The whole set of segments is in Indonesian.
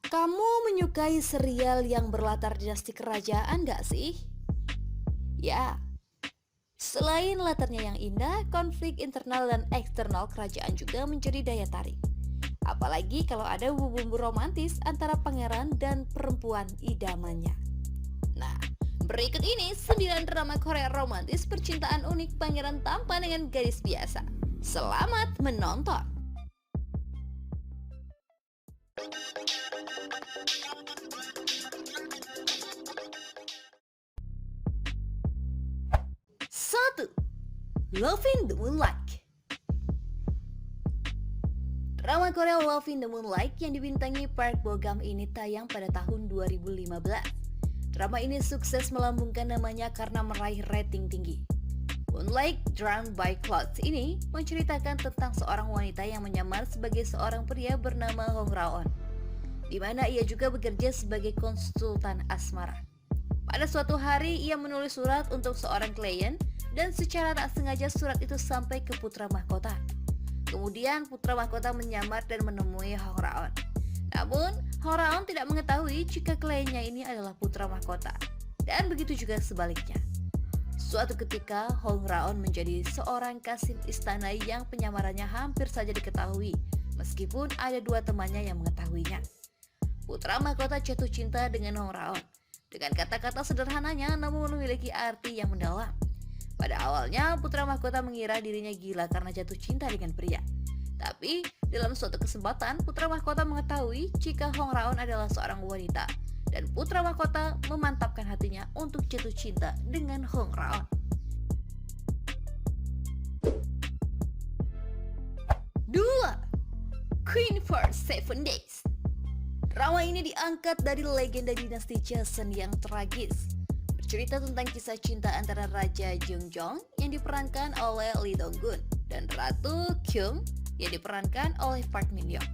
Kamu menyukai serial yang berlatar dinasti kerajaan gak sih? Ya, selain latarnya yang indah, konflik internal dan eksternal kerajaan juga menjadi daya tarik. Apalagi kalau ada bumbu romantis antara pangeran dan perempuan idamannya. Nah, berikut ini 9 drama Korea romantis percintaan unik pangeran tampan dengan gadis biasa. Selamat menonton! 1. Loving the Moonlight. Drama Korea Loving the Moonlight yang dibintangi Park Bo Gum ini tayang pada tahun 2015. Drama ini sukses melambungkan namanya karena meraih rating tinggi. Moonlight Drowned by Clouds ini menceritakan tentang seorang wanita yang menyamar sebagai seorang pria bernama Hong Raon, di mana ia juga bekerja sebagai konsultan asmara. Pada suatu hari ia menulis surat untuk seorang klien dan secara tak sengaja surat itu sampai ke putra mahkota. Kemudian putra mahkota menyamar dan menemui Hong Raon. Namun Hong Raon tidak mengetahui jika kliennya ini adalah putra mahkota, dan begitu juga sebaliknya. Suatu ketika Hong Raon menjadi seorang kasih istana yang penyamarannya hampir saja diketahui, meskipun ada 2 temannya yang mengetahuinya. Putra mahkota jatuh cinta dengan Hong Raon dengan kata-kata sederhananya namun memiliki arti yang mendalam. Pada awalnya putra mahkota mengira dirinya gila karena jatuh cinta dengan pria. Tapi dalam suatu kesempatan putra mahkota mengetahui jika Hong Raon adalah seorang wanita, dan putra mahkota memantapkan hatinya untuk jatuh cinta dengan Hong Raon. 2. Queen for 7 Days. Drama ini diangkat dari legenda dinasti Joseon yang tragis. Bercerita tentang kisah cinta antara Raja Jeongjong yang diperankan oleh Lee Dong-gun dan Ratu Kyung yang diperankan oleh Park Min-young,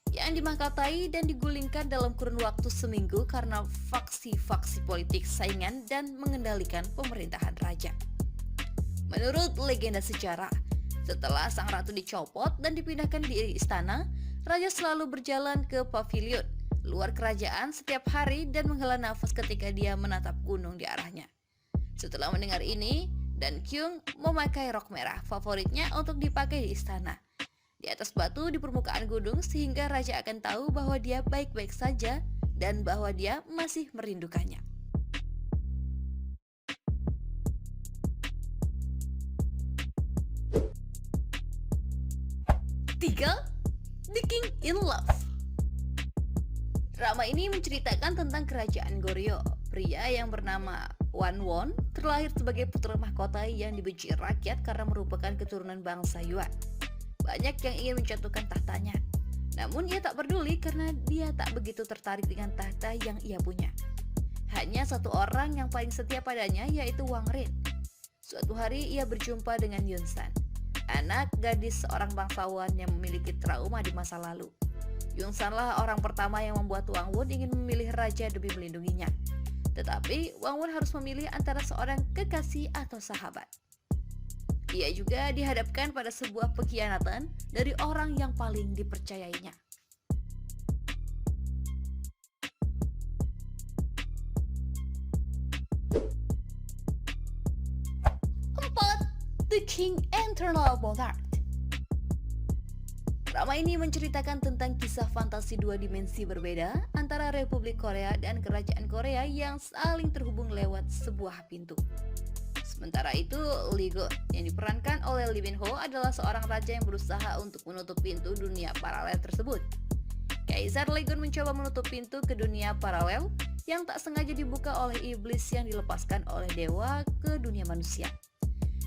yang dimahkotai dan digulingkan dalam kurun waktu seminggu karena faksi-faksi politik saingan dan mengendalikan pemerintahan raja. Menurut legenda sejarah, setelah sang ratu dicopot dan dipindahkan di istana, raja selalu berjalan ke pavilion luar kerajaan setiap hari dan menghela nafas ketika dia menatap gunung di arahnya. Setelah mendengar ini, Dan Kyung memakai rok merah favoritnya untuk dipakai di istana di atas batu di permukaan gunung, sehingga raja akan tahu bahwa dia baik-baik saja dan bahwa dia masih merindukannya. 3. The King in Love. Drama ini menceritakan tentang kerajaan Goryeo. Pria yang bernama Wan Won terlahir sebagai putra mahkota yang dibenci rakyat karena merupakan keturunan bangsa Yuan. Banyak yang ingin menjatuhkan tahtanya, namun ia tak peduli karena dia tak begitu tertarik dengan tahta yang ia punya. Hanya satu orang yang paling setia padanya, yaitu Wang Rin. Suatu hari ia berjumpa dengan Yun San, anak gadis seorang bangsawan yang memiliki trauma di masa lalu. Yun San lah orang pertama yang membuat Wang Won ingin memilih raja demi melindunginya. Tetapi Wang Won harus memilih antara seorang kekasih atau sahabat. Ia juga dihadapkan pada sebuah pengkhianatan dari orang yang paling dipercayainya. 4. The King Eternal Monarch. Drama ini menceritakan tentang kisah fantasi 2 dimensi berbeda antara Republik Korea dan Kerajaan Korea yang saling terhubung lewat sebuah pintu. Sementara itu, Lee Gun yang diperankan oleh Lee Min Ho adalah seorang raja yang berusaha untuk menutup pintu dunia paralel tersebut. Kaisar Lee Gun mencoba menutup pintu ke dunia paralel yang tak sengaja dibuka oleh iblis yang dilepaskan oleh dewa ke dunia manusia.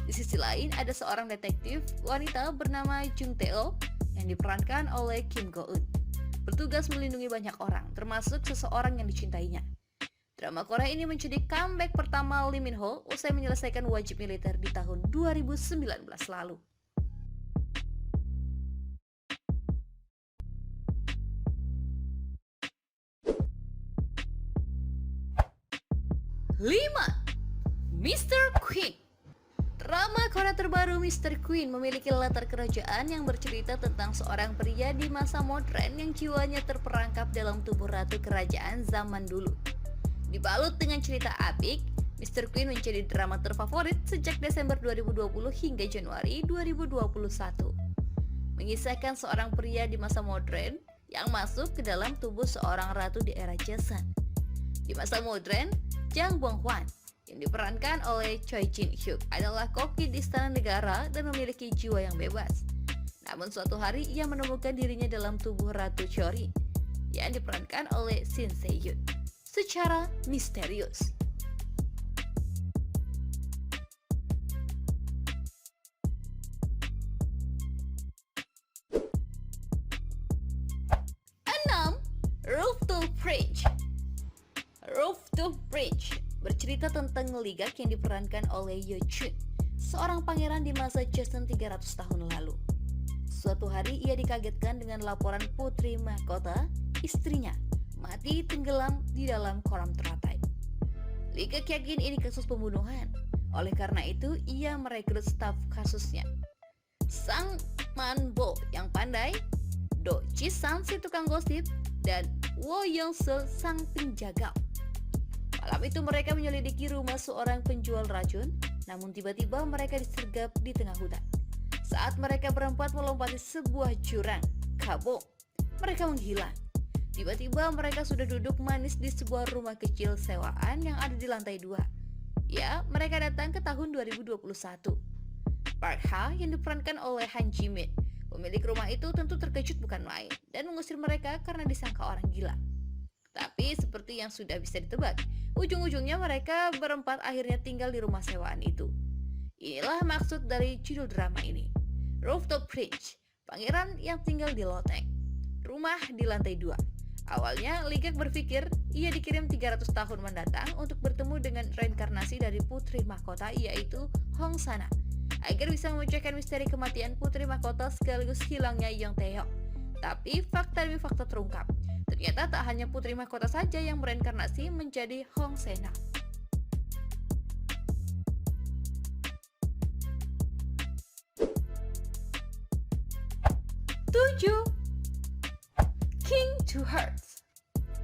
Di sisi lain, ada seorang detektif wanita bernama Jung Tae-oh yang diperankan oleh Kim Go-eun, bertugas melindungi banyak orang, termasuk seseorang yang dicintainya. Drama Korea ini menjadi comeback pertama Lee Min Ho usai menyelesaikan wajib militer di tahun 2019 lalu. 5. Mr. Queen. Drama Korea terbaru Mr. Queen memiliki latar kerajaan yang bercerita tentang seorang pria di masa modern yang jiwanya terperangkap dalam tubuh ratu kerajaan zaman dulu. Dibalut dengan cerita apik, Mr. Queen menjadi drama terfavorit sejak Desember 2020 hingga Januari 2021. Mengisahkan seorang pria di masa modern yang masuk ke dalam tubuh seorang ratu di era Joseon. Di masa modern, Jang Bong-hwan yang diperankan oleh Choi Jin-hyuk adalah koki di istana negara dan memiliki jiwa yang bebas. Namun suatu hari ia menemukan dirinya dalam tubuh Ratu Chori yang diperankan oleh Shin Se-yoon secara misterius. Rooftop Bridge. Rooftop Bridge bercerita tentang Ligak yang diperankan oleh Yoo Chun, seorang pangeran di masa Joseon 300 tahun lalu. Suatu hari ia dikagetkan dengan laporan putri mahkota, istrinya, mati tenggelam di dalam kolam teratai. Ligak yakin ini kasus pembunuhan. Oleh karena itu, ia merekrut staf kasusnya. Sang Manbo yang pandai, Do Ji-sang si tukang gosip, dan Wo Young-sul sang penjaga. Malam itu mereka menyelidiki rumah seorang penjual racun, namun tiba-tiba mereka disergap di tengah hutan. Saat mereka berempat melompati sebuah jurang, kabung, mereka menghilang. Tiba-tiba mereka sudah duduk manis di sebuah rumah kecil sewaan yang ada di lantai 2. Ya, mereka datang ke tahun 2021. Park Ha yang diperankan oleh Han Ji-min, pemilik rumah itu tentu terkejut bukan main dan mengusir mereka karena disangka orang gila. Tapi seperti yang sudah bisa ditebak, ujung-ujungnya mereka berempat akhirnya tinggal di rumah sewaan itu. Inilah maksud dari judul drama ini. Rooftop Bridge, pangeran yang tinggal di loteng, rumah di lantai 2. Awalnya Ligak berpikir ia dikirim 300 tahun mendatang untuk bertemu dengan reinkarnasi dari putri mahkota yaitu Hong Sana, agar bisa memecahkan misteri kematian putri mahkota sekaligus hilangnya Young Tae-hyuk. Tapi fakta demi fakta terungkap, ternyata tak hanya putri mahkota saja yang bereinkarnasi menjadi Hong Sena. King to Hearts.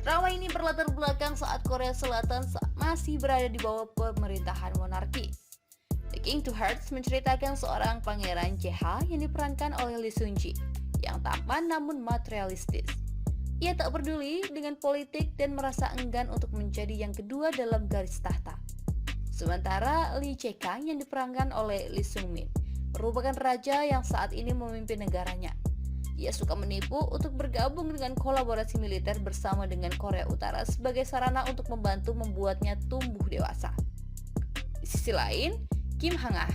Drama ini berlatar belakang saat Korea Selatan masih berada di bawah pemerintahan monarki. The King to Hearts menceritakan seorang pangeran Jae-ha yang diperankan oleh Lee Seung-ji yang tampan namun materialistis. Ia tak peduli dengan politik dan merasa enggan untuk menjadi yang kedua dalam garis tahta. Sementara Lee Jae-kang yang diperankan oleh Lee Seung-min merupakan raja yang saat ini memimpin negaranya. Ia suka menipu untuk bergabung dengan kolaborasi militer bersama dengan Korea Utara sebagai sarana untuk membantu membuatnya tumbuh dewasa. Di sisi lain, Kim Hang-ah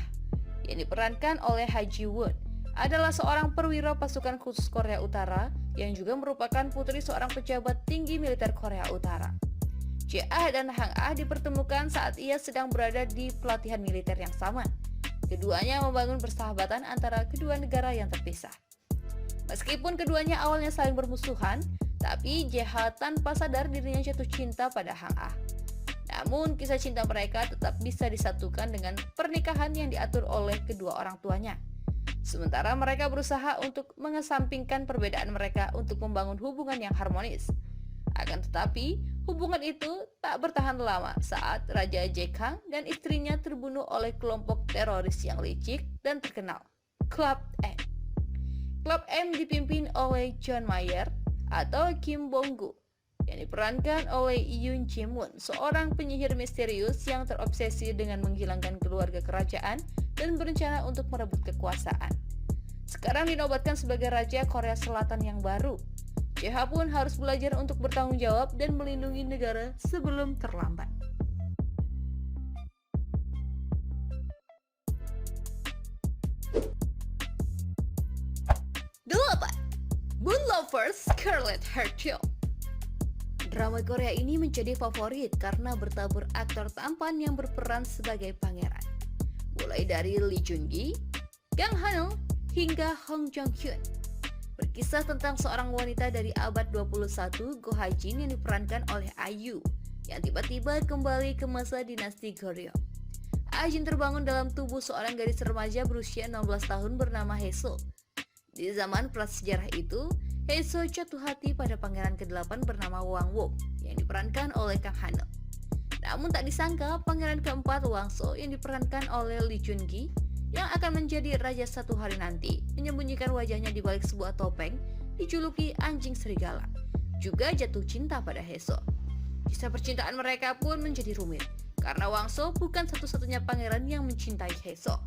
yang diperankan oleh Ha Ji-won adalah seorang perwira pasukan khusus Korea Utara yang juga merupakan putri seorang pejabat tinggi militer Korea Utara. Jae-ah dan Hang-ah dipertemukan saat ia sedang berada di pelatihan militer yang sama. Keduanya membangun persahabatan antara kedua negara yang terpisah. Meskipun keduanya awalnya saling bermusuhan, tapi Jae-ha tanpa sadar dirinya jatuh cinta pada Hang-ah. Namun kisah cinta mereka tetap bisa disatukan dengan pernikahan yang diatur oleh kedua orang tuanya. Sementara mereka berusaha untuk mengesampingkan perbedaan mereka untuk membangun hubungan yang harmonis. Akan tetapi, hubungan itu tak bertahan lama saat Raja Jae-kang dan istrinya terbunuh oleh kelompok teroris yang licik dan terkenal, Club M. Club M dipimpin oleh John Mayer atau Kim Bong-gu yang diperankan oleh Yoon Ji-moon, seorang penyihir misterius yang terobsesi dengan menghilangkan keluarga kerajaan dan berencana untuk merebut kekuasaan. Sekarang dinobatkan sebagai Raja Korea Selatan yang baru. Jae-ha pun harus belajar untuk bertanggung jawab dan melindungi negara sebelum terlambat. 8. Moon Lovers Scarlet Heart. Drama Korea ini menjadi favorit karena bertabur aktor tampan yang berperan sebagai pangeran. Mulai dari Lee Joon-gi, Kang Han-il, hingga Hong Jong-hyun. Berkisah tentang seorang wanita dari abad 21, Go Ha-jin yang diperankan oleh IU, yang tiba-tiba kembali ke masa dinasti Goryeo. sebuah jin terbangun dalam tubuh seorang gadis remaja berusia 16 tahun bernama Heso. Di zaman prasejarah itu, Heso jatuh hati pada pangeran ke-8 bernama Wang Wo yang diperankan oleh Kang Hano. Namun tak disangka pangeran keempat Wangso yang diperankan oleh Lee Jun Gi yang akan menjadi raja satu hari nanti menyembunyikan wajahnya di balik sebuah topeng dijuluki anjing serigala, juga jatuh cinta pada Heso. Kisah percintaan mereka pun menjadi rumit karena Wangso bukan satu-satunya pangeran yang mencintai Heso.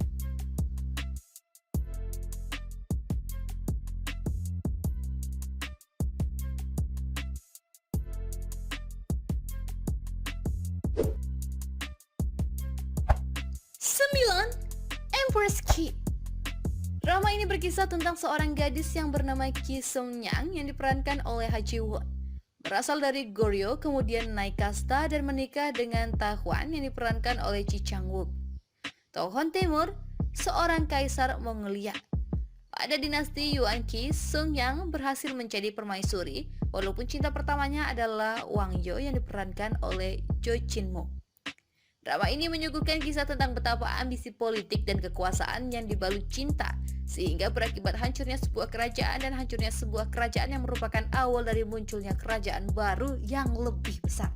Empress Ki. Drama ini berkisah tentang seorang gadis yang bernama Ki Seung Nyang yang diperankan oleh Ha Ji Won. Berasal dari Goryeo, kemudian naik kasta dan menikah dengan Ta Hwan yang diperankan oleh Ji Chang Wook. Tohon Timur, seorang kaisar Mongolia. Pada dinasti Yuan, Ki Seung Nyang berhasil menjadi permaisuri, walaupun cinta pertamanya adalah Wang Yo yang diperankan oleh Jo Jin Mo. Drama ini menyuguhkan kisah tentang betapa ambisi politik dan kekuasaan yang dibalut cinta, sehingga berakibat hancurnya sebuah kerajaan dan hancurnya sebuah kerajaan yang merupakan awal dari munculnya kerajaan baru yang lebih besar.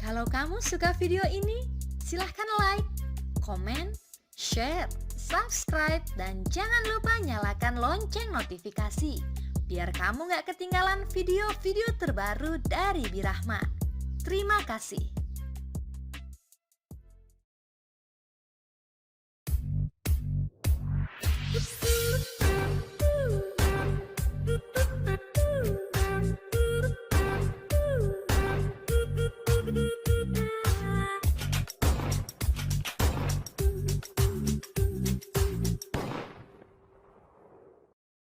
Kalau kamu suka video ini, silahkan like, komen, share, subscribe, dan jangan lupa nyalakan lonceng notifikasi biar kamu gak ketinggalan video-video terbaru dari Birahma. Terima kasih.